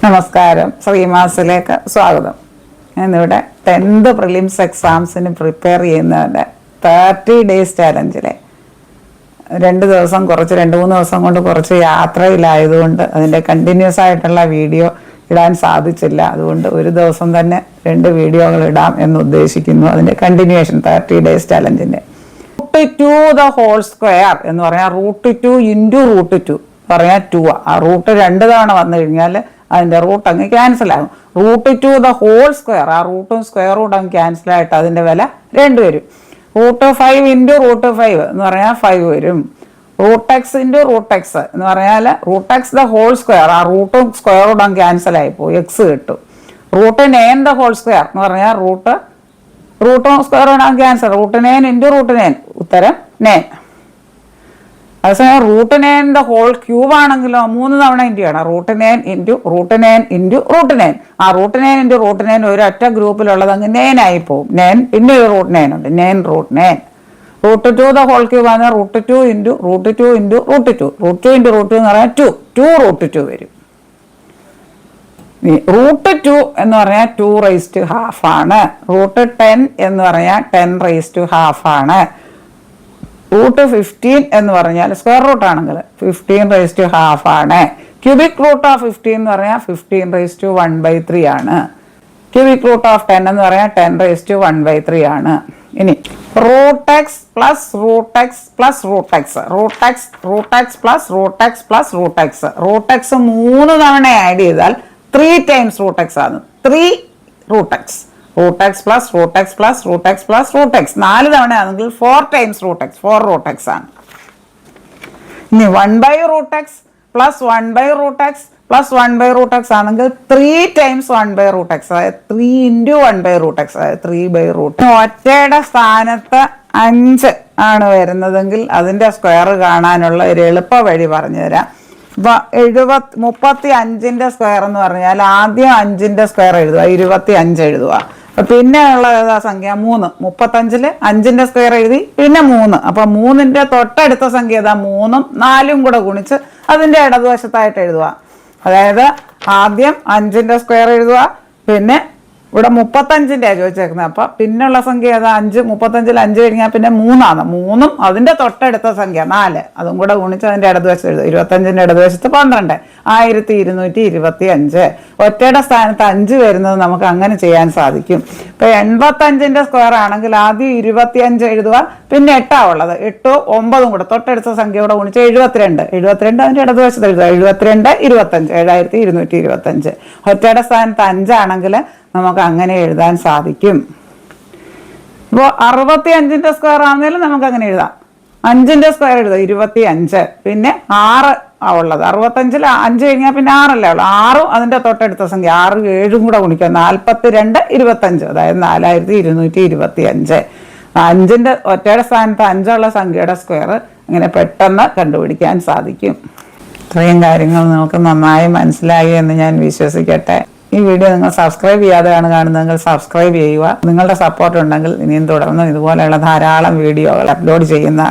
നമസ്കാരം, ശ്രീമാസിലേക്ക് സ്വാഗതം. ഞാനിവിടെ 10th പ്രിലിംസ് എക്സാംസിന് പ്രിപ്പയർ ചെയ്യുന്നതിൻ്റെ 30 days ചാലഞ്ചിലെ 2 ദിവസം കുറച്ച് 2-3 ദിവസം കൊണ്ട് കുറച്ച് യാത്രയിലായതുകൊണ്ട് അതിൻ്റെ കണ്ടിന്യൂസ് ആയിട്ടുള്ള വീഡിയോ ഇടാൻ സാധിച്ചില്ല. അതുകൊണ്ട് ഒരു ദിവസം തന്നെ 2 വീഡിയോകൾ ഇടാം എന്ന് ഉദ്ദേശിക്കുന്നു. അതിൻ്റെ കണ്ടിന്യൂവേഷൻ 30 days ചാലഞ്ചിൻ്റെ √2 എന്ന് പറഞ്ഞാൽ √2 × √2 പറയാൻ 2 ആ റൂട്ട് 2 തവണ വന്നു കഴിഞ്ഞാൽ അതിൻ്റെ റൂട്ട് അങ്ങ് ക്യാൻസൽ ആകും. √2 ആ റൂട്ടും സ്ക്വയർ റൂട്ട് അങ്ങ് ക്യാൻസൽ ആയിട്ട് അതിൻ്റെ വില 2 വരും. √5 × √5 എന്ന് പറഞ്ഞാൽ 5 വരും. √x × √x എന്ന് പറഞ്ഞാൽ √x² ആ റൂട്ടും സ്ക്വയർ റൂട്ട് അങ്ങ് ക്യാൻസൽ ആയിപ്പോയി, എക്സ് കിട്ടും. √9² എന്ന് പറഞ്ഞാൽ റൂട്ടും സ്ക്വയർ റൂട്ട് അങ്ങ് ക്യാൻസൽ, √9 × √9 ഉത്തരം 9. അതേസമയം √9 ആണെങ്കിലോ 3 തവണ ഇൻറ്റു ചെയ്യണം. √9 × √9 × √9 ആ √9 × √9 ഒരു ഒറ്റ ഗ്രൂപ്പിലുള്ളത് അങ്ങ് 9 ആയി പോകും. 9 പിന്നെ ഒരു √9 ഉണ്ട്, 9√9. √2 പറഞ്ഞാൽ √2 × √2 × √2 √2 × √2 എന്ന് പറഞ്ഞാൽ 2√2 വരും. √2 എന്ന് പറഞ്ഞാൽ 2½ ആണ്. √10 എന്ന് പറഞ്ഞാൽ 10½ ആണ്. √15 എന്ന് പറഞ്ഞാൽ സ്ക്വയർ റൂട്ട് ആണെങ്കിൽ 15½ ആണ്. ക്യൂബിക് റൂട്ട് ഓഫ് 15 എന്ന് പറഞ്ഞാൽ 15⁻⁴ ആണ്. ക്യൂബിക് റൂട്ട് ഓഫ് 10 എന്ന് പറഞ്ഞാൽ 10⁻⁴ ആണ്. ഇനി √x + √x + √x √x 3 തവണ ആഡ് ചെയ്താൽ 3 times √x ആണ്. 3√x √x + √x + √x + √x 4 തവണ ആണെങ്കിൽ 4 times √x 4√x ആണ്. ഇനി 1/√x + 1/√x + 1/√x ആണെങ്കിൽ 3 times 1/√x, അതായത് 3 × 1/√x, അതായത് 3/√x. ഒറ്റയുടെ സ്ഥാനത്ത് 5 ആണ് വരുന്നതെങ്കിൽ അതിൻ്റെ സ്ക്വയർ കാണാനുള്ള ഒരു എളുപ്പ വഴി പറഞ്ഞു തരാം. ഇപ്പൊ 35ന്റെ സ്ക്വയർ എന്ന് പറഞ്ഞാൽ ആദ്യം 5ന്റെ സ്ക്വയർ എഴുതുക, 25 എഴുതുക. പിന്നെ ഉള്ള ഏതാ സംഖ്യ? 3. 35ല് 5ന്റെ സ്ക്വയർ എഴുതി പിന്നെ 3. അപ്പൊ 3ന്റെ തൊട്ടടുത്ത സംഖ്യ ഏതാ? 3ഉം 4ഉം കൂടെ ഗുണിച്ച് അതിന്റെ ഇടതുവശത്തായിട്ട് എഴുതുക. അതായത് ആദ്യം 5ന്റെ സ്ക്വയർ എഴുതുക, പിന്നെ ഇവിടെ 35ന്റെ ചോദിച്ചേക്കുന്നത്. അപ്പൊ പിന്നെയുള്ള സംഖ്യ ഏതാ? 5. 35ൽ 5 കഴിഞ്ഞാൽ പിന്നെ 3 ആണ്. 3ഉം അതിന്റെ തൊട്ടടുത്ത സംഖ്യ 4, അതും കൂടെ ഗുണിച്ച് അതിന്റെ ഇടതുവശത്ത് എഴുതുക. 25ന്റെ ഇടതുവശത്ത് 12, 1225. ഒറ്റയുടെ സ്ഥാനത്ത് 5 വരുന്നത് നമുക്ക് അങ്ങനെ ചെയ്യാൻ സാധിക്കും. ഇപ്പൊ 85ന്റെ സ്ക്വയർ ആണെങ്കിൽ ആദ്യം 25 എഴുതുക, പിന്നെ 8 ഉള്ളത് 8ഉം 9ഉം കൂടെ തൊട്ടടുത്ത സംഖ്യ കൂടെ ഗുണിച്ച് 72 അതിന്റെ ഇടതുവശത്ത് എഴുതുക. 72 25 7225. ഒറ്റയുടെ സ്ഥാനത്ത് 5 ആണെങ്കിൽ നമുക്ക് അങ്ങനെ എഴുതാൻ സാധിക്കും. ഇപ്പോൾ 65ന്റെ സ്ക്വയർ ആണെങ്കിലും നമുക്ക് അങ്ങനെ എഴുതാം. 5ന്റെ സ്ക്വയർ എഴുതാം 25, പിന്നെ 6 ഉള്ളത്. 65ൽ 5 കഴിഞ്ഞാൽ പിന്നെ 6 അല്ലേ ഉള്ളൂ. 6ഉം അതിന്റെ തൊട്ടടുത്ത സംഖ്യ 6 7ഉം കൂടെ ഗുണിക്കുക. 42 25, അതായത് 4225. 5ന്റെ ഒറ്റയുടെ സ്ഥാനത്ത് 5 ഉള്ള സംഖ്യയുടെ സ്ക്വയർ ഇങ്ങനെ പെട്ടെന്ന് കണ്ടുപിടിക്കാൻ സാധിക്കും. ഇത്രയും കാര്യങ്ങൾ നിങ്ങൾക്ക് നന്നായി മനസ്സിലായി എന്ന് ഞാൻ വിശ്വസിക്കട്ടെ. ഈ വീഡിയോ നിങ്ങൾ സബ്സ്ക്രൈബ് ചെയ്യാതെയാണ് കാണുന്നതെങ്കിൽ സബ്സ്ക്രൈബ് ചെയ്യുക. നിങ്ങളുടെ സപ്പോർട്ട് ഉണ്ടെങ്കിൽ ഇനിയും തുടർന്ന് ഇതുപോലെയുള്ള ധാരാളം വീഡിയോകൾ അപ്ലോഡ് ചെയ്യുന്ന